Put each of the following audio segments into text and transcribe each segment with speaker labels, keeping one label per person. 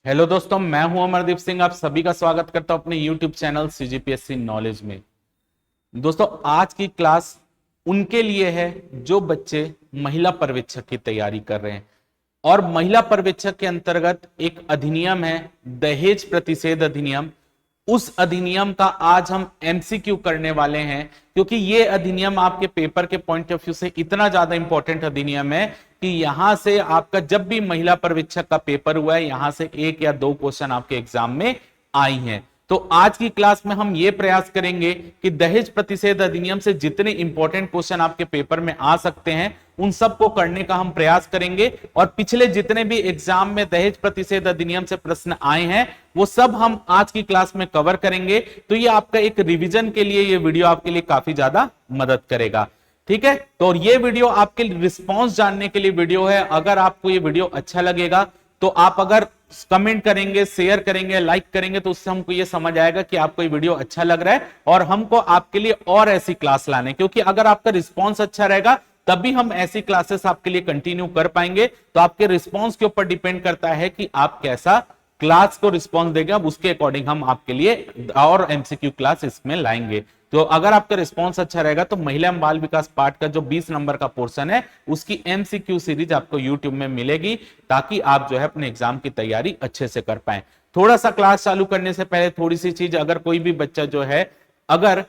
Speaker 1: Hello दोस्तों, मैं हूं अमरदीप सिंह। आप सभी का स्वागत करता हूं अपने YouTube चैनल सीजीपीएससी नॉलेज में। दोस्तों, आज की क्लास उनके लिए है जो बच्चे महिला पर्यवेक्षक की तैयारी कर रहे हैं। और महिला पर्यवेक्षक के अंतर्गत एक अधिनियम है, दहेज प्रतिषेध अधिनियम। उस अधिनियम का आज हम एमसीक्यू करने वाले हैं, क्योंकि ये अधिनियम आपके पेपर के पॉइंट ऑफ व्यू से इतना ज्यादा इंपॉर्टेंट अधिनियम है कि यहां से आपका जब भी महिला पर्यवेक्षक का पेपर हुआ है, यहां से एक या दो क्वेश्चन आपके एग्जाम में आई हैं। तो आज की क्लास में हम ये प्रयास करेंगे कि दहेज प्रतिषेध अधिनियम से जितने इंपॉर्टेंट क्वेश्चन आपके पेपर में आ सकते हैं उन सबको करने का हम प्रयास करेंगे। और पिछले जितने भी एग्जाम में दहेज प्रतिषेध अधिनियम से प्रश्न आए हैं वो सब हम आज की क्लास में कवर करेंगे। तो ये आपका एक रिवीजन के लिए ये वीडियो आपके लिए काफी ज्यादा मदद करेगा। ठीक है, तो ये वीडियो आपके रिस्पॉन्स जानने के लिए वीडियो है। अगर आपको ये वीडियो अच्छा लगेगा तो आप अगर कमेंट करेंगे, शेयर करेंगे, लाइक करेंगे तो उससे हमको ये समझ आएगा कि आपको ये वीडियो अच्छा लग रहा है और हमको आपके लिए और ऐसी क्लास लाने, क्योंकि अगर आपका रिस्पॉन्स अच्छा रहेगा तभी हम ऐसी क्लासेस आपके लिए कंटिन्यू कर पाएंगे। तो आपके रिस्पॉन्स के ऊपर डिपेंड करता है कि आप कैसा क्लास को रिस्पॉन्स देंगे, अब उसके अकॉर्डिंग हम आपके लिए और एमसीक्यू क्लास इसमें लाएंगे। तो अगर आपका रिस्पॉन्स अच्छा रहेगा तो महिला एवं बाल विकास पाठ का जो 20 नंबर का पोर्शन है उसकी एमसीक्यू सीरीज आपको यूट्यूब में मिलेगी, ताकि आप जो है अपने एग्जाम की तैयारी अच्छे से कर पाए। थोड़ा सा क्लास चालू करने से पहले थोड़ी सी चीज, अगर कोई भी बच्चा जो है अगर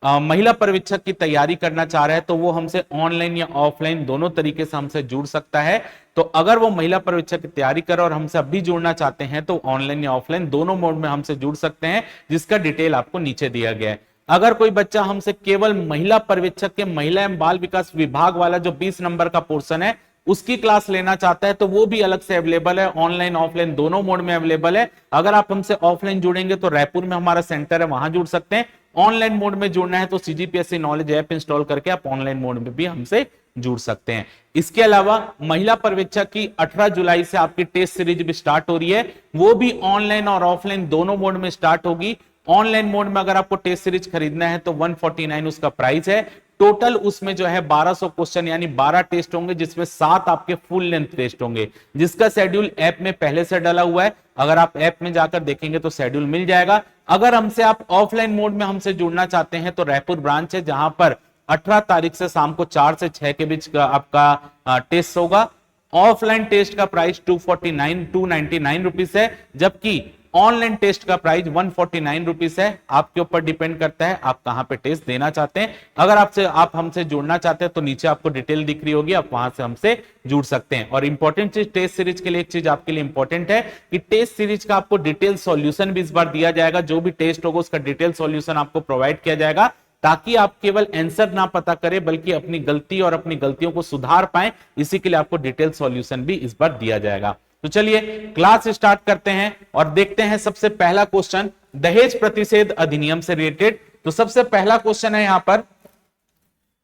Speaker 1: महिला पर्यवेक्षक की तैयारी करना चाह रहा है तो वो हमसे ऑनलाइन या ऑफलाइन दोनों तरीके से हमसे जुड़ सकता है। तो अगर वो महिला पर्यवेक्षक की तैयारी कर और हमसे अभी जुड़ना चाहते हैं तो ऑनलाइन या ऑफलाइन दोनों मोड में हमसे जुड़ सकते हैं, जिसका डिटेल आपको नीचे दिया गया है। अगर कोई बच्चा हमसे केवल महिला पर्यवेक्षक के महिला एवं बाल विकास विभाग वाला जो 20 नंबर का पोर्शन है उसकी क्लास लेना चाहता है तो वो भी अलग से अवेलेबल है, ऑनलाइन ऑफलाइन दोनों मोड में अवेलेबल है। अगर आप हमसे ऑफलाइन जुड़ेंगे तो रायपुर में हमारा सेंटर है, वहां जुड़ सकते हैं। ऑनलाइन मोड में जुड़ना है तो सीजीपीएससी नॉलेज ऐप इंस्टॉल करके आप ऑनलाइन मोड में भी हमसे जुड़ सकते हैं। इसके अलावा महिला पर्यवेक्षक की 18 जुलाई से आपकी टेस्ट सीरीज भी स्टार्ट हो रही है, वो भी ऑनलाइन और ऑफलाइन दोनों मोड में स्टार्ट होगी। ऑनलाइन मोड में अगर आपको टेस्ट सीरीज खरीदना है तो 149 उसका प्राइस है। टोटल उसमें जो है 1200 क्वेश्चन यानी 12 टेस्ट होंगे, जिसमें 7 आपके फुल लेंथ टेस्ट होंगे, जिसका शेड्यूल ऐप में पहले से डाला हुआ है। अगर आप ऐप में जाकर देखेंगे तो शेड्यूल मिल जाएगा। अगर हमसे आप ऑफलाइन मोड में हमसे जुड़ना चाहते हैं तो रायपुर ब्रांच है, जहां पर 18 तारीख से शाम को 4 से 6 के बीच का आपका टेस्ट होगा। ऑफलाइन टेस्ट का प्राइस 299 रुपीस है, जबकि ऑनलाइन टेस्ट का प्राइस 149 रुपीस है। आपके ऊपर डिपेंड करता है आप कहां पे टेस्ट देना चाहते हैं। अगर आप हमसे जुड़ना चाहते हैं तो नीचे आपको डिटेल दिख रही होगी, आप वहां से हमसे जुड़ सकते हैं। और इंपॉर्टेंट चीज टेस्ट सीरीज के लिए, एक चीज आपके लिए इंपॉर्टेंट है कि टेस्ट सीरीज का आपको डिटेल सॉल्यूशन भी इस बार दिया जाएगा। जो भी टेस्ट होगा उसका डिटेल सॉल्यूशन आपको प्रोवाइड किया जाएगा, ताकि आप केवल आंसर ना पता करें बल्कि अपनी गलती और अपनी गलतियों को सुधार पाएं। इसी के लिए आपको डिटेल सॉल्यूशन भी इस बार दिया जाएगा। तो चलिए क्लास स्टार्ट करते हैं और देखते हैं सबसे पहला क्वेश्चन दहेज प्रतिषेध अधिनियम से रिलेटेड। तो सबसे पहला क्वेश्चन है यहां पर,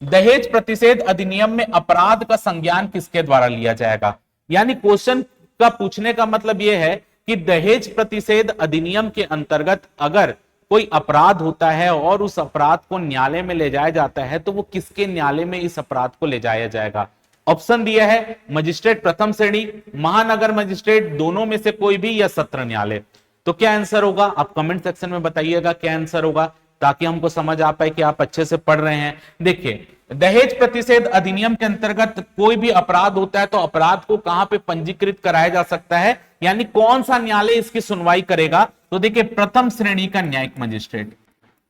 Speaker 1: दहेज प्रतिषेध अधिनियम में अपराध का संज्ञान किसके द्वारा लिया जाएगा। यानी क्वेश्चन का पूछने का मतलब यह है कि दहेज प्रतिषेध अधिनियम के अंतर्गत अगर कोई अपराध होता है और उस अपराध को न्यायालय में ले जाया जाता है तो वो किसके न्यायालय में इस अपराध को ले जाया जाएगा। ऑप्शन दिया है मजिस्ट्रेट प्रथम श्रेणी, महानगर मजिस्ट्रेट, दोनों में से कोई भी, या सत्र न्यायालय। तो क्या आंसर होगा आप कमेंट सेक्शन में बताइएगा क्या आंसर होगा, ताकि हमको समझ आ पाए कि आप अच्छे से पढ़ रहे हैं। देखिए, दहेज प्रतिषेध अधिनियम के अंतर्गत कोई भी अपराध होता है तो अपराध को कहां पे पंजीकृत कराया जा सकता है, यानी कौन सा न्यायालय इसकी सुनवाई करेगा। तो देखिए, प्रथम श्रेणी का न्यायिक मजिस्ट्रेट,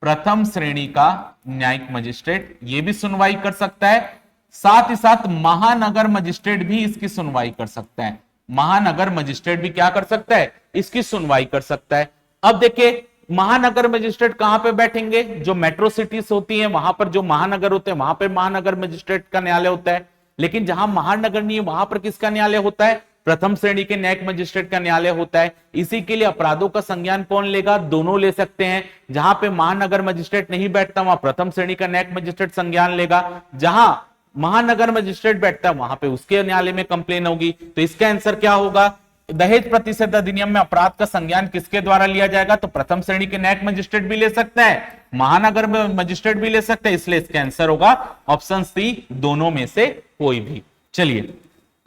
Speaker 1: प्रथम श्रेणी का न्यायिक मजिस्ट्रेट ये भी सुनवाई कर सकता है। साथ ही साथ महानगर मजिस्ट्रेट भी इसकी सुनवाई कर सकता है। महानगर मजिस्ट्रेट भी क्या कर सकता है, इसकी सुनवाई कर सकता है। अब देखिए, महानगर मजिस्ट्रेट कहां पे बैठेंगे, जो मेट्रो सिटीज होती हैं वहां पर जो महानगर होते हैं वहां पे महानगर मजिस्ट्रेट का न्यायालय होता है। लेकिन जहां महानगर नहीं है वहां पर किसका न्यायालय होता है, प्रथम श्रेणी के न्यायिक मजिस्ट्रेट का न्यायालय होता है। इसी के लिए अपराधों का संज्ञान कौन लेगा, दोनों ले सकते हैं। जहां पे महानगर मजिस्ट्रेट नहीं बैठता वहां प्रथम श्रेणी का न्यायिक मजिस्ट्रेट संज्ञान लेगा, जहां महानगर मजिस्ट्रेट बैठता है वहां पे उसके न्यायालय में कंप्लेन होगी। तो इसका आंसर क्या होगा, दहेज प्रतिषेध अधिनियम में अपराध का संज्ञान किसके द्वारा लिया जाएगा, तो प्रथम श्रेणी के न्यायिक मजिस्ट्रेट भी ले सकता है, महानगर मजिस्ट्रेट भी ले सकते हैं। इसलिए इसका आंसर होगा ऑप्शन सी, दोनों में से कोई भी। चलिए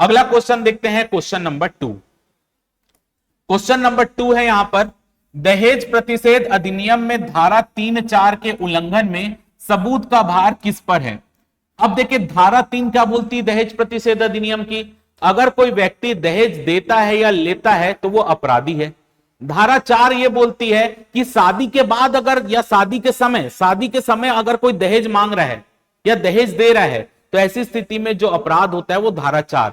Speaker 1: अगला क्वेश्चन देखते हैं, क्वेश्चन नंबर 2। क्वेश्चन नंबर 2 है यहां पर, दहेज प्रतिषेध अधिनियम में धारा 3-4 के उल्लंघन में सबूत का भार किस पर है। अब देखिए धारा 3 क्या बोलती है दहेज प्रतिषेध अधिनियम की, अगर कोई व्यक्ति दहेज देता है या लेता है तो वो अपराधी है। धारा 4 ये बोलती है कि शादी के बाद अगर या शादी के समय अगर कोई दहेज मांग रहा है या दहेज दे रहा है तो ऐसी स्थिति में जो अपराध होता है वो धारा 4,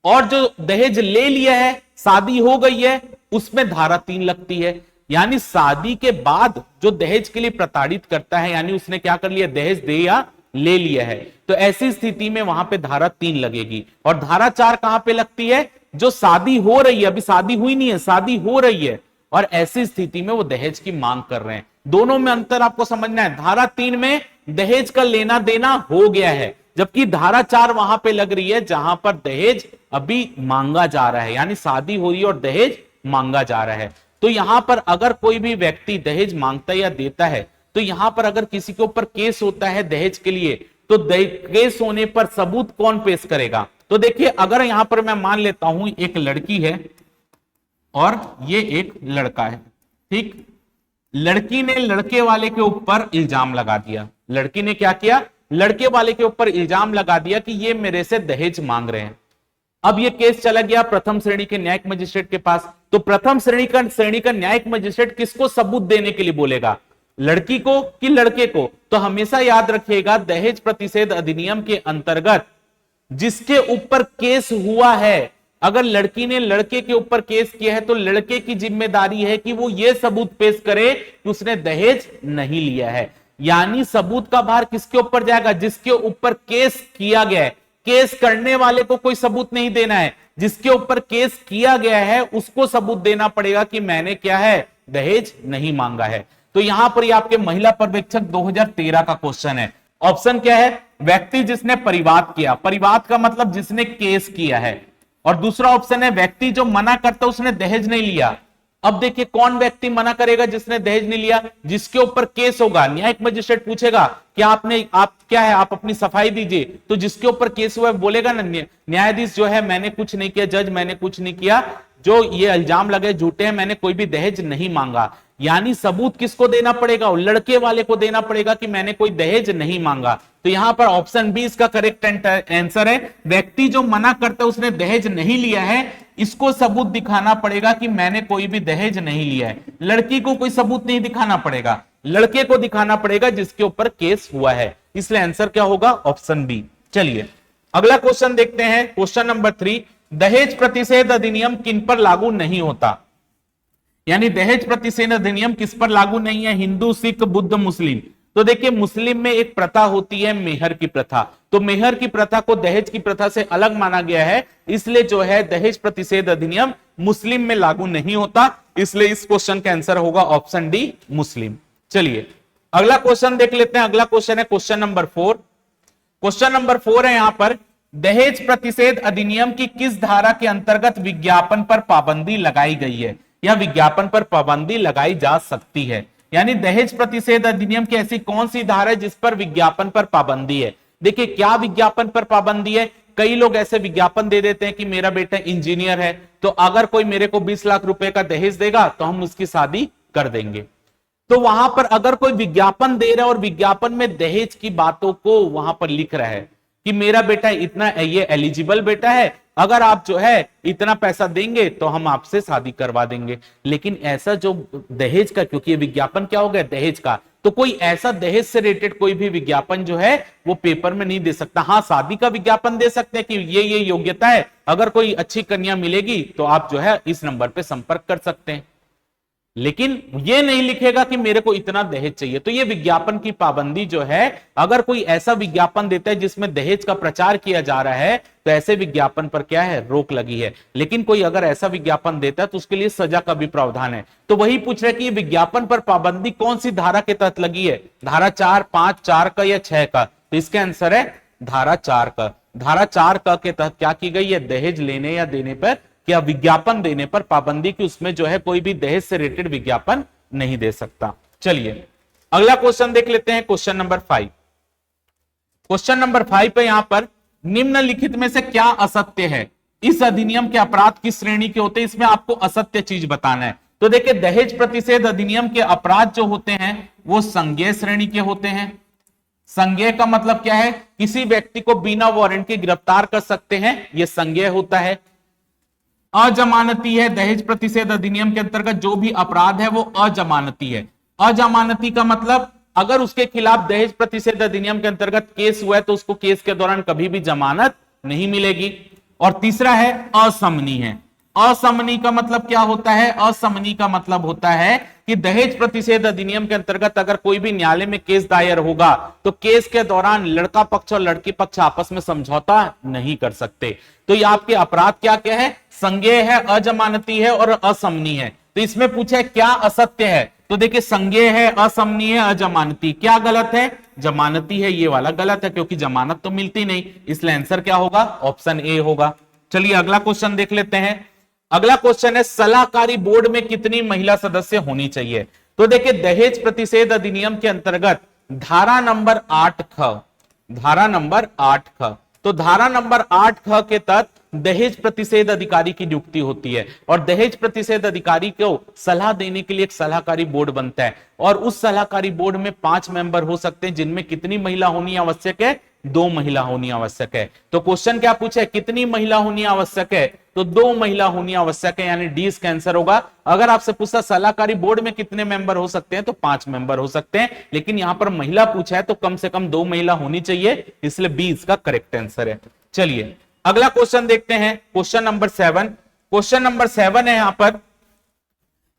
Speaker 1: और जो दहेज ले लिया है शादी हो गई है उसमें धारा 3 लगती है। यानी शादी के बाद जो दहेज के लिए प्रताड़ित करता है, यानी उसने क्या कर लिया, दहेज दे या ले लिया है, तो ऐसी स्थिति में वहां पे धारा 3 लगेगी। और धारा 4 कहां पे लगती है, जो शादी हो रही है, अभी शादी हुई नहीं है, शादी हो रही है और ऐसी स्थिति में वो दहेज की मांग कर रहे हैं। दोनों में अंतर आपको समझना है। धारा 3 में दहेज का लेना देना हो गया है, जबकि धारा 4 वहां पे लग रही है जहां पर दहेज अभी मांगा जा रहा है, यानी शादी हो रही है और दहेज मांगा जा रहा है। तो यहां पर अगर कोई भी व्यक्ति दहेज मांगता है या देता है तो यहां पर अगर किसी के ऊपर केस होता है दहेज के लिए तो केस होने पर सबूत कौन पेश करेगा। तो देखिए अगर यहां पर मैं मान लेता हूं एक लड़की है और ये एक लड़का है, ठीक, लड़की ने लड़के वाले के ऊपर इल्जाम लगा दिया, लड़की ने क्या किया, लड़के वाले के ऊपर इल्जाम लगा दिया कि ये मेरे से दहेज मांग रहे हैं। अब ये केस चला गया प्रथम श्रेणी के न्यायिक मजिस्ट्रेट के पास, तो प्रथम श्रेणी का न्यायिक मजिस्ट्रेट किसको सबूत देने के लिए बोलेगा, लड़की को कि लड़के को। तो हमेशा याद रखिएगा दहेज प्रतिषेध अधिनियम के अंतर्गत जिसके ऊपर केस हुआ है, अगर लड़की ने लड़के के ऊपर केस किया है तो लड़के की जिम्मेदारी है कि वो ये सबूत पेश करे कि उसने दहेज नहीं लिया है। यानी सबूत का भार किसके ऊपर जाएगा, जिसके ऊपर केस किया गया है। केस करने वाले को कोई सबूत नहीं देना है, जिसके ऊपर केस किया गया है उसको सबूत देना पड़ेगा कि मैंने क्या है, दहेज नहीं मांगा है। तो यहां पर ये आपके महिला पर्यवेक्षक 2013 का क्वेश्चन है। ऑप्शन क्या है, व्यक्ति जिसने परिवाद किया, परिवाद का मतलब जिसने केस किया है, और दूसरा ऑप्शन है व्यक्ति जो मना करता उसने दहेज नहीं लिया। अब देखिए कौन व्यक्ति मना करेगा जिसने दहेज नहीं लिया, जिसके ऊपर केस होगा। न्यायिक मजिस्ट्रेट पूछेगा कि आप क्या है, आप अपनी सफाई दीजिए, तो जिसके ऊपर केस हुआ है बोलेगा ना न्यायाधीश जो है मैंने कुछ नहीं किया, जज मैंने कुछ नहीं किया, जो ये इल्जाम लगे झूठे हैं, मैंने कोई भी दहेज नहीं मांगा। यानी सबूत किसको देना पड़ेगा, लड़के वाले को देना पड़ेगा कि मैंने कोई दहेज नहीं मांगा। तो यहां पर ऑप्शन बी इसका करेक्ट आंसर है। व्यक्ति जो मना करता है उसने दहेज नहीं लिया है, इसको सबूत दिखाना पड़ेगा कि मैंने कोई भी दहेज नहीं लिया है। लड़की को कोई सबूत नहीं दिखाना पड़ेगा, लड़के को दिखाना पड़ेगा जिसके ऊपर केस हुआ है। इसलिए आंसर क्या होगा, ऑप्शन बी। चलिए अगला क्वेश्चन देखते हैं, क्वेश्चन नंबर 3, दहेज प्रतिषेध अधिनियम किन पर लागू नहीं होता। यानी दहेज प्रतिषेध अधिनियम किस पर लागू नहीं है, हिंदू, सिख, बुद्ध, मुस्लिम। तो देखिए मुस्लिम में एक प्रथा होती है मेहर की प्रथा, तो मेहर की प्रथा को दहेज की प्रथा से अलग माना गया है, इसलिए जो है दहेज प्रतिषेध अधिनियम मुस्लिम में लागू नहीं होता। इसलिए इस क्वेश्चन का आंसर होगा ऑप्शन डी, मुस्लिम। चलिए अगला क्वेश्चन देख लेते हैं। अगला क्वेश्चन है क्वेश्चन नंबर 4। क्वेश्चन नंबर 4 है यहां पर, दहेज प्रतिषेध अधिनियम की किस धारा के अंतर्गत विज्ञापन पर पाबंदी लगाई गई है या विज्ञापन पर पाबंदी लगाई जा सकती है। यानी दहेज प्रतिषेध अधिनियम की ऐसी कौन सी धारा है जिस पर विज्ञापन पर पाबंदी है। देखिए क्या विज्ञापन पर पाबंदी है, कई लोग ऐसे विज्ञापन दे देते हैं कि मेरा बेटा इंजीनियर है, तो अगर कोई मेरे को 20 लाख रुपए का दहेज देगा तो हम उसकी शादी कर देंगे। तो वहां पर अगर कोई विज्ञापन दे रहा है और विज्ञापन में दहेज की बातों को वहां पर लिख रहा है कि मेरा बेटा इतना, ये एलिजिबल बेटा है, अगर आप जो है इतना पैसा देंगे तो हम आपसे शादी करवा देंगे। लेकिन ऐसा जो दहेज का, क्योंकि ये विज्ञापन क्या हो गया, दहेज का, तो कोई ऐसा दहेज से रिलेटेड कोई भी विज्ञापन जो है वो पेपर में नहीं दे सकता। हाँ शादी का विज्ञापन दे सकते हैं कि ये योग्यता है, अगर कोई अच्छी कन्या मिलेगी तो आप जो है इस नंबर पे संपर्क कर सकते हैं, लेकिन ये नहीं लिखेगा कि मेरे को इतना दहेज चाहिए। तो ये विज्ञापन की पाबंदी जो है, अगर कोई ऐसा विज्ञापन देता है जिसमें दहेज का प्रचार किया जा रहा है तो ऐसे विज्ञापन पर क्या है, रोक लगी है। लेकिन कोई अगर ऐसा विज्ञापन देता है तो उसके लिए सजा का भी प्रावधान है। तो वही पूछ रहे कि ये विज्ञापन पर पाबंदी कौन सी धारा के तहत लगी है, धारा 4, 5, 4 का या 6 का। तो इसका आंसर है धारा 4 का। धारा 4 का के तहत क्या की गई है, दहेज लेने या देने पर या विज्ञापन देने पर पाबंदी की, उसमें जो है कोई भी दहेज से रिलेटेड विज्ञापन नहीं दे सकता। चलिए अगला क्वेश्चन देख लेते हैं, क्वेश्चन नंबर 5। क्वेश्चन नंबर 5 पे यहां पर, निम्नलिखित में से क्या असत्य है। इस अधिनियम के अपराध किस श्रेणी के होते हैं, इसमें आपको असत्य चीज बताना है। तो देखिए दहेज प्रतिषेध अधिनियम के अपराध जो होते हैं वो संज्ञेय श्रेणी के होते हैं। संज्ञेय का मतलब क्या है, किसी व्यक्ति को बिना वारंट के गिरफ्तार कर सकते हैं, यह संज्ञेय होता है। अजमानती है, दहेज प्रतिषेध अधिनियम के अंतर्गत जो भी अपराध है वो अजमानती है। अजमानती का मतलब अगर उसके खिलाफ दहेज प्रतिषेध अधिनियम के अंतर्गत केस हुआ है तो उसको केस के दौरान कभी भी जमानत नहीं मिलेगी। और तीसरा है असमनी है। असमनी का मतलब क्या होता है, असमनी का मतलब होता है कि दहेज प्रतिषेध अधिनियम के अंतर्गत अगर कोई भी न्यायालय में केस दायर होगा तो केस के दौरान लड़का पक्ष और लड़की पक्ष आपस में समझौता नहीं कर सकते। तो ये आपके अपराध क्या क्या है, संज्ञेय है, अजमानती है और असमनी है। तो इसमें पूछा है क्या असत्य है, तो देखिए संज्ञेय है, असमनी है, अजमानती, क्या गलत है, जमानती है, ये वाला गलत है क्योंकि जमानत तो मिलती नहीं, इसलिए आंसर क्या होगा, ऑप्शन ए होगा। चलिए अगला क्वेश्चन देख लेते हैं। अगला क्वेश्चन है सलाहकारी बोर्ड में कितनी महिला सदस्य होनी चाहिए। तो देखिए दहेज प्रतिषेध अधिनियम के अंतर्गत धारा नंबर 8ख, धारा नंबर 8ख, तो धारा नंबर 8ख के तहत दहेज प्रतिषेध अधिकारी की नियुक्ति होती है और दहेज प्रतिषेध अधिकारी को सलाह देने के लिए एक सलाहकारी बोर्ड बनता है और उस सलाहकारी बोर्ड में 5 मेंबर हो सकते हैं, जिनमें कितनी महिला होनी आवश्यक है, 2 महिला होनी आवश्यक है। तो क्वेश्चन क्या पूछा है, कितनी महिला होनी आवश्यक है, तो 2 महिला होनी आवश्यक है, यानी डी इसका आंसर होगा। अगर आपसे पूछा सलाहकारी बोर्ड में कितने मेंबर हो सकते हैं तो 5 मेंबर हो सकते हैं, लेकिन यहां पर महिला पूछा है तो कम से कम 2 महिला होनी चाहिए, इसलिए बी इसका करेक्ट आंसर है। चलिए अगला क्वेश्चन देखते हैं, क्वेश्चन नंबर 7। क्वेश्चन नंबर 7 है यहां पर,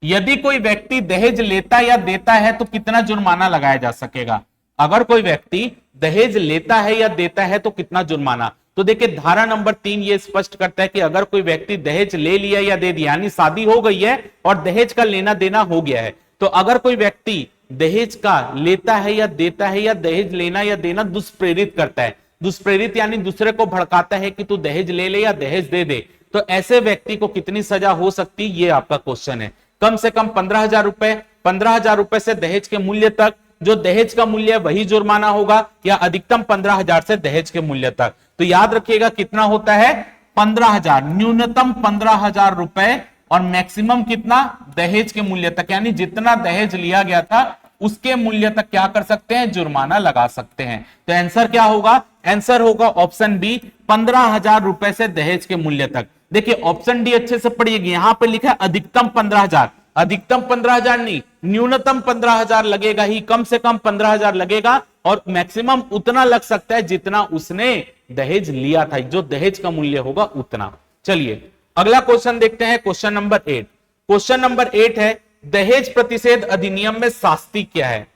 Speaker 1: यदि कोई व्यक्ति दहेज लेता या देता है तो कितना जुर्माना लगाया जा सकेगा। अगर कोई व्यक्ति दहेज लेता है या देता है तो कितना जुर्माना, तो देखिए धारा नंबर 3 ये स्पष्ट करता है कि अगर कोई व्यक्ति दहेज ले लिया या दे दिया, यानी शादी हो गई है और दहेज का लेना देना हो गया है, तो अगर कोई व्यक्ति दहेज का लेता है या देता है या दहेज लेना या देना दुष्प्रेरित करता है, दुष्प्रेरित यानी दूसरे को भड़काता है कि तू दहेज ले ले या दहेज दे दे, तो ऐसे व्यक्ति को कितनी सजा हो सकती है, ये आपका क्वेश्चन है। कम से कम 15,000 रुपए, 15,000 रुपए से दहेज के मूल्य तक, जो दहेज का मूल्य है वही जुर्माना होगा, या अधिकतम 15,000 से दहेज के मूल्य तक। तो याद रखिएगा कितना होता है, 15,000, न्यूनतम 15,000 रुपए और मैक्सिमम कितना, दहेज के मूल्य तक, यानी जितना दहेज लिया गया था उसके मूल्य तक क्या कर सकते हैं, जुर्माना लगा सकते हैं। तो आंसर क्या होगा, आंसर होगा ऑप्शन बी, 15,000 रुपए से दहेज के मूल्य तक। देखिए ऑप्शन डी अच्छे से पढ़िएगा, यहां पे लिखा है अधिकतम 15,000, अधिकतम 15,000 नहीं, न्यूनतम 15,000 लगेगा ही, कम से कम 15,000 लगेगा और मैक्सिमम उतना लग सकता है जितना उसने दहेज लिया था, जो दहेज का मूल्य होगा उतना। चलिए अगला क्वेश्चन देखते हैं, क्वेश्चन नंबर 8। क्वेश्चन नंबर 8 है दहेज प्रतिषेध अधिनियम में शास्ति क्या है,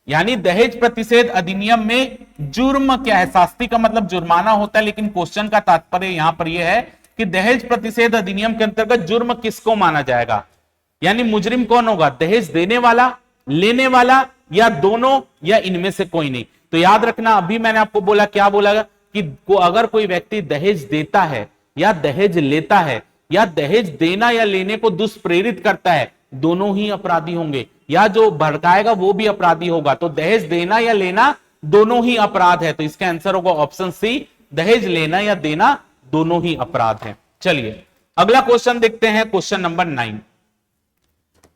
Speaker 1: यानी दहेज प्रतिषेध अधिनियम में जुर्म क्या है। शास्ति का मतलब जुर्माना होता है, लेकिन क्वेश्चन का तात्पर्य यहां पर यह है कि दहेज प्रतिषेध अधिनियम के अंतर्गत जुर्म किसको माना जाएगा, यानी मुजरिम कौन होगा, दहेज देने वाला, लेने वाला, या दोनों, या इनमें से कोई नहीं। तो याद रखना, अभी मैंने आपको बोला, क्या बोला कि अगर कोई व्यक्ति दहेज देता है या दहेज लेता है या दहेज देना या लेने को दुष्प्रेरित करता है, दोनों ही अपराधी होंगे, या जो भड़काएगा वो भी अपराधी होगा। तो दहेज देना या लेना दोनों ही अपराध है, तो इसका आंसर होगा ऑप्शन सी, दहेज लेना या देना दोनों ही अपराध है। चलिए अगला क्वेश्चन देखते हैं, क्वेश्चन नंबर 9।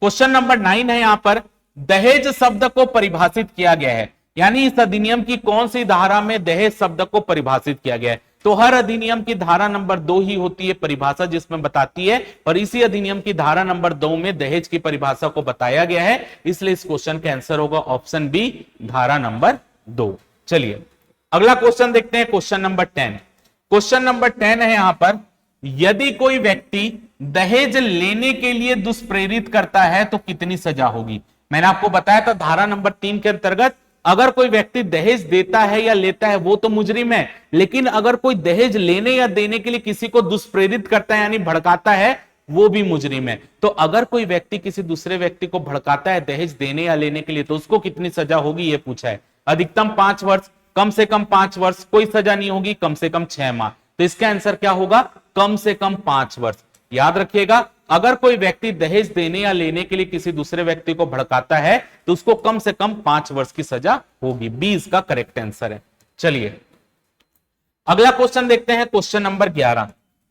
Speaker 1: क्वेश्चन नंबर 9 है, यहां पर दहेज शब्द को परिभाषित किया गया है, यानी इस अधिनियम की कौन सी धारा में दहेज शब्द को परिभाषित किया गया है। तो हर अधिनियम की धारा नंबर 2 ही होती है परिभाषा, जिसमें बताती है, और इसी अधिनियम की धारा नंबर 2 में दहेज की परिभाषा को बताया गया है, इसलिए इस क्वेश्चन का आंसर होगा ऑप्शन बी, धारा नंबर 2। चलिए अगला क्वेश्चन देखते हैं, क्वेश्चन नंबर 10। क्वेश्चन नंबर 10 है यहां पर, यदि कोई व्यक्ति दहेज लेने के लिए दुष्प्रेरित करता है तो कितनी सजा होगी। मैंने आपको बताया था धारा नंबर 3 के अंतर्गत अगर कोई व्यक्ति दहेज देता है या लेता है वो तो मुजरिम है, लेकिन अगर कोई दहेज लेने या देने के लिए किसी को दुष्प्रेरित करता है यानी भड़काता है, वो भी मुजरिम है। तो अगर कोई व्यक्ति किसी दूसरे व्यक्ति को भड़काता है दहेज देने या लेने के लिए तो उसको कितनी सजा होगी, ये पूछा है। अधिकतम 5 वर्ष, कम से कम 5 वर्ष, कोई सजा नहीं होगी, कम से कम 6 माह। तो इसका आंसर क्या होगा, कम से कम 5 वर्ष। याद रखिएगा, अगर कोई व्यक्ति दहेज देने या लेने के लिए किसी दूसरे व्यक्ति को भड़काता है तो उसको कम से कम 5 वर्ष की सजा होगी। बी इसका करेक्ट आंसर है। चलिए अगला क्वेश्चन देखते हैं, क्वेश्चन नंबर 11।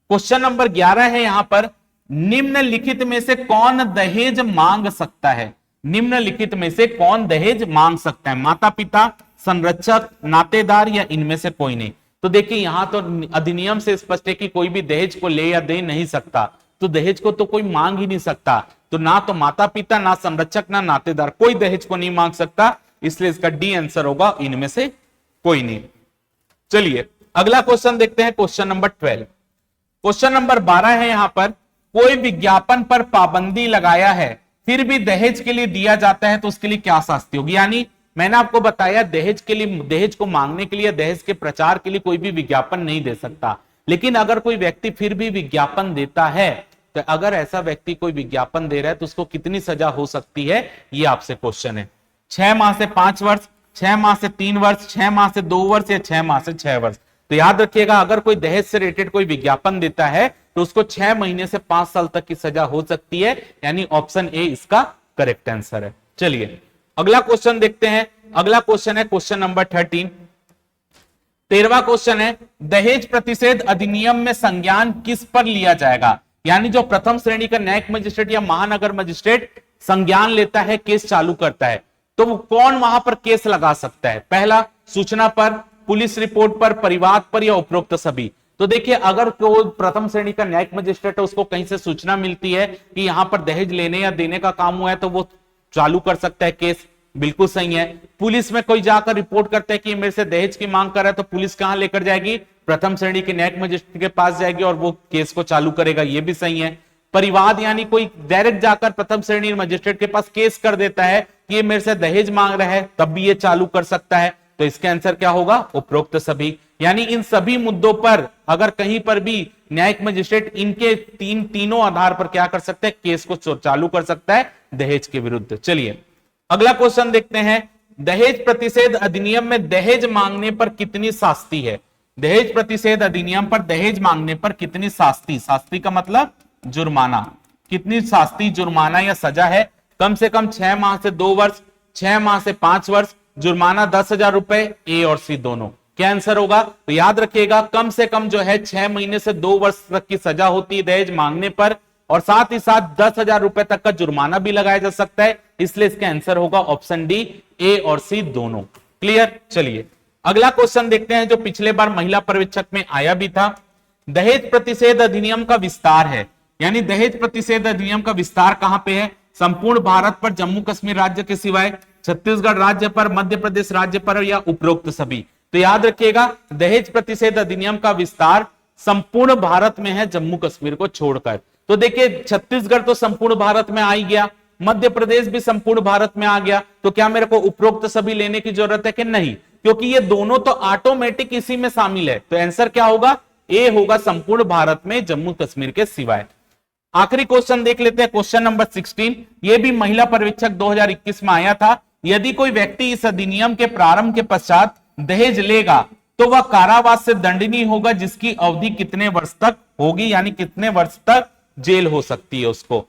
Speaker 1: क्वेश्चन नंबर 11 है यहां पर, निम्नलिखित में से कौन दहेज मांग सकता है? निम्नलिखित में से कौन दहेज मांग सकता है? माता पिता, संरक्षक, नातेदार या इनमें से कोई नहीं? तो देखिए यहां तो अधिनियम से स्पष्ट है कि कोई भी दहेज को ले या दे नहीं सकता, तो दहेज को तो कोई मांग ही नहीं सकता। तो ना तो माता पिता, ना संरक्षक, ना नातेदार, कोई दहेज को नहीं मांग सकता, इसलिए इसका डी आंसर होगा इनमें से कोई नहीं। चलिए अगला क्वेश्चन देखते हैं, क्वेश्चन नंबर 12। क्वेश्चन नंबर 12 है यहां पर, कोई विज्ञापन पर पाबंदी लगाया है फिर भी दहेज के लिए दिया जाता है तो उसके लिए क्या शास्ति होगी? यानी मैंने आपको बताया दहेज के लिए, दहेज को मांगने के लिए, दहेज के प्रचार के लिए कोई भी विज्ञापन नहीं दे सकता, लेकिन अगर कोई व्यक्ति फिर भी विज्ञापन देता है, तो अगर ऐसा व्यक्ति कोई विज्ञापन दे रहा है तो उसको कितनी सजा हो सकती है, ये आपसे क्वेश्चन है। 6 माह से 5 वर्ष, 6 माह से 3 वर्ष, 6 माह से 2 वर्ष या 6 माह से 6 वर्ष? तो याद रखिएगा, अगर कोई दहेज से रिलेटेड कोई विज्ञापन देता है तो उसको 6 महीने से 5 साल तक की सजा हो सकती है, यानी ऑप्शन ए इसका करेक्ट आंसर है। चलिए अगला क्वेश्चन देखते हैं। अगला क्वेश्चन है क्वेश्चन नंबर 13। 13वां क्वेश्चन है, दहेज प्रतिषेध अधिनियम में संज्ञान किस पर लिया जाएगा? यानी जो प्रथम श्रेणी का न्यायिक मजिस्ट्रेट या महानगर मजिस्ट्रेट संज्ञान लेता है, केस चालू करता है, तो वो कौन वहां पर केस लगा सकता है? पहला, सूचना पर, पुलिस रिपोर्ट पर, परिवाद पर या उपरोक्त सभी? तो देखिए अगर कोई प्रथम श्रेणी का न्यायिक मजिस्ट्रेट है, उसको कहीं से सूचना मिलती है कि यहां पर दहेज लेने या देने का काम हुआ है, तो वो चालू कर सकता है केस, बिल्कुल सही है। पुलिस में कोई जाकर रिपोर्ट करता है कि मेरे से दहेज की मांग कर रहा है, तो पुलिस कहां लेकर जाएगी? प्रथम श्रेणी के न्यायिक मजिस्ट्रेट के पास जाएगी और वो केस को चालू करेगा, ये भी सही है। परिवाद यानी कोई डायरेक्ट जाकर प्रथम श्रेणी मजिस्ट्रेट के पास केस कर देता है कि ये मेरे से दहेज मांग रहा है, तब भी ये चालू कर सकता है, तो इसका आंसर क्या होगा? उपरोक्त सभी। यानी इन सभी मुद्दों पर अगर कहीं पर भी न्यायिक मजिस्ट्रेट इनके तीनों आधार पर क्या कर सकते हैं? केस को चालू कर सकता है दहेज के विरुद्ध। चलिए अगला क्वेश्चन देखते हैं, दहेज प्रतिषेध अधिनियम में दहेज मांगने पर कितनी शास्ति है? दहेज प्रतिषेध अधिनियम पर दहेज मांगने पर कितनी शास्ति, शास्ति का मतलब जुर्माना, कितनी शास्ति, जुर्माना या सजा है? कम से कम 6 माह से 2 वर्ष, 6 माह से 5 वर्ष, जुर्माना 10,000 रुपए, ए और सी दोनों। क्या आंसर होगा? तो याद रखिएगा कम से कम जो है 6 महीने से 2 वर्ष तक की सजा होती है दहेज मांगने पर, और साथ ही साथ 10,000 रुपए तक का जुर्माना भी लगाया जा सकता है, इसलिए इसका आंसर होगा ऑप्शन डी, ए और सी दोनों। क्लियर? चलिए अगला क्वेश्चन देखते हैं, जो पिछले बार महिला पर्यवेक्षक में आया भी था। दहेज प्रतिषेध अधिनियम का विस्तार है, यानी दहेज प्रतिषेध अधिनियम का विस्तार कहां पे है? संपूर्ण भारत पर, जम्मू कश्मीर राज्य के सिवाय, छत्तीसगढ़ राज्य पर, मध्य प्रदेश राज्य पर या उपरोक्त सभी? तो याद रखिएगा दहेज प्रतिषेध अधिनियम का विस्तार संपूर्ण भारत में है, जम्मू कश्मीर को छोड़कर। तो देखिए छत्तीसगढ़ तो संपूर्ण भारत में आ ही गया, मध्य प्रदेश भी संपूर्ण भारत में आ गया, तो क्या मेरे को उपरोक्त सभी लेने की जरूरत है कि नहीं? क्योंकि ये दोनों तो ऑटोमेटिक इसी में शामिल है, तो आंसर क्या होगा? ए होगा, संपूर्ण भारत में जम्मू कश्मीर के सिवाय। आखिरी क्वेश्चन देख लेते हैं, क्वेश्चन नंबर 16। ये भी महिला पर्यवेक्षक 2021 में आया था। यदि कोई व्यक्ति इस अधिनियम के प्रारंभ के पश्चात दहेज लेगा तो वह कारावास से दंडनीय होगा, जिसकी अवधि कितने वर्ष तक होगी, यानी कितने वर्ष तक जेल हो सकती है उसको?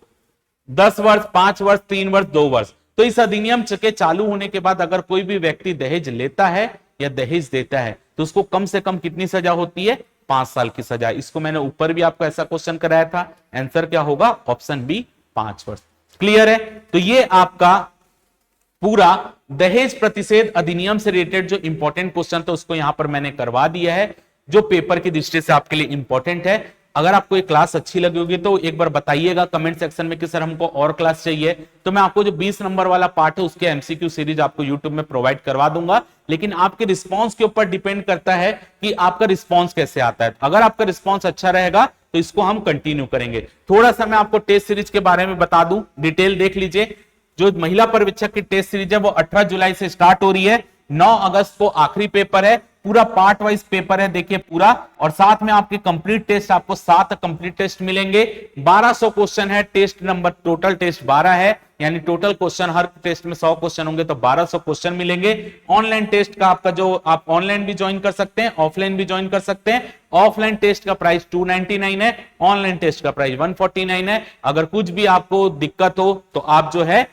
Speaker 1: 10 वर्ष, 5 वर्ष, 3 वर्ष, 2 वर्ष। तो इस अधिनियम के चालू होने के बाद अगर कोई भी व्यक्ति दहेज लेता है या दहेज देता है तो उसको कम से कम कितनी सजा होती है? 5 साल की सजा। इसको मैंने ऊपर भी आपको ऐसा क्वेश्चन कराया था, आंसर क्या होगा? ऑप्शन बी, 5 वर्ष। क्लियर है? तो ये आपका पूरा दहेज प्रतिषेध अधिनियम से रिलेटेड जो इंपॉर्टेंट क्वेश्चन था उसको यहां पर मैंने करवा दिया है, जो पेपर की दृष्टि से आपके लिए इंपॉर्टेंट है। अगर आपको ये क्लास अच्छी लगी होगी तो एक बार बताइएगा कमेंट सेक्शन में कि सर हमको और क्लास चाहिए, तो मैं आपको जो 20 नंबर वाला पार्ट है उसके एमसीक्यू सीरीज आपको यूट्यूब में प्रोवाइड करवा दूंगा। लेकिन आपके रिस्पांस के ऊपर डिपेंड करता है कि आपका रिस्पांस कैसे आता है। अगर आपका रिस्पांस अच्छा रहेगा तो इसको हम कंटिन्यू करेंगे। थोड़ा सा मैं आपको टेस्ट सीरीज के बारे में बता दूं, डिटेल देख लीजिए। जो महिला पर्यवेक्षक की टेस्ट सीरीज है वो 18 जुलाई से स्टार्ट हो रही है, 9 अगस्त को आखिरी पेपर है, पूरा पार्ट वाइज पेपर है, देखिए पूरा। और साथ में आपके कंप्लीट टेस्ट, आपको 7 कंप्लीट टेस्ट मिलेंगे, 1200 क्वेश्चन है, टेस्ट नंबर टोटल टेस्ट 12 है, यानी टोटल क्वेश्चन हर टेस्ट में 100 क्वेश्चन होंगे तो 1200 क्वेश्चन मिलेंगे। ऑनलाइन टेस्ट का आपका जो आप ऑनलाइन भी ज्वाइन कर सकते हैं, ऑफलाइन भी ज्वाइन कर सकते हैं। ऑफलाइन टेस्ट का प्राइस 299 है, ऑनलाइन टेस्ट का प्राइस 149 है। अगर कुछ भी आपको दिक्कत हो तो आप जो है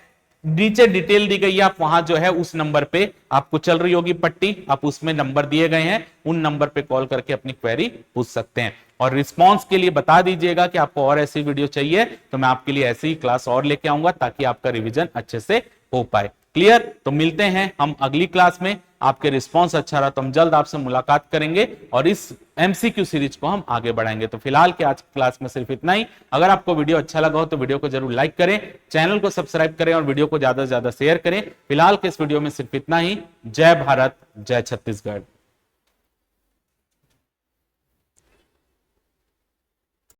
Speaker 1: नीचे डिटेल दी गई है, आप वहां जो है उस नंबर पे आपको चल रही होगी पट्टी, आप उसमें नंबर दिए गए हैं, उन नंबर पे कॉल करके अपनी क्वेरी पूछ सकते हैं। और रिस्पांस के लिए बता दीजिएगा कि आपको और ऐसी वीडियो चाहिए, तो मैं आपके लिए ऐसी ही क्लास और लेके आऊंगा ताकि आपका रिवीजन अच्छे से हो पाए। क्लियर? तो मिलते हैं हम अगली क्लास में। आपके रिस्पांस अच्छा रहा तो हम जल्द आपसे मुलाकात करेंगे और इस एमसीक्यू सीरीज को हम आगे बढ़ाएंगे। तो फिलहाल के आज की क्लास में सिर्फ इतना ही। अगर आपको वीडियो अच्छा लगा हो तो वीडियो को जरूर लाइक करें, चैनल को सब्सक्राइब करें और वीडियो को ज्यादा से ज्यादा शेयर करें। फिलहाल के इस वीडियो में सिर्फ इतना ही। जय भारत, जय छत्तीसगढ़।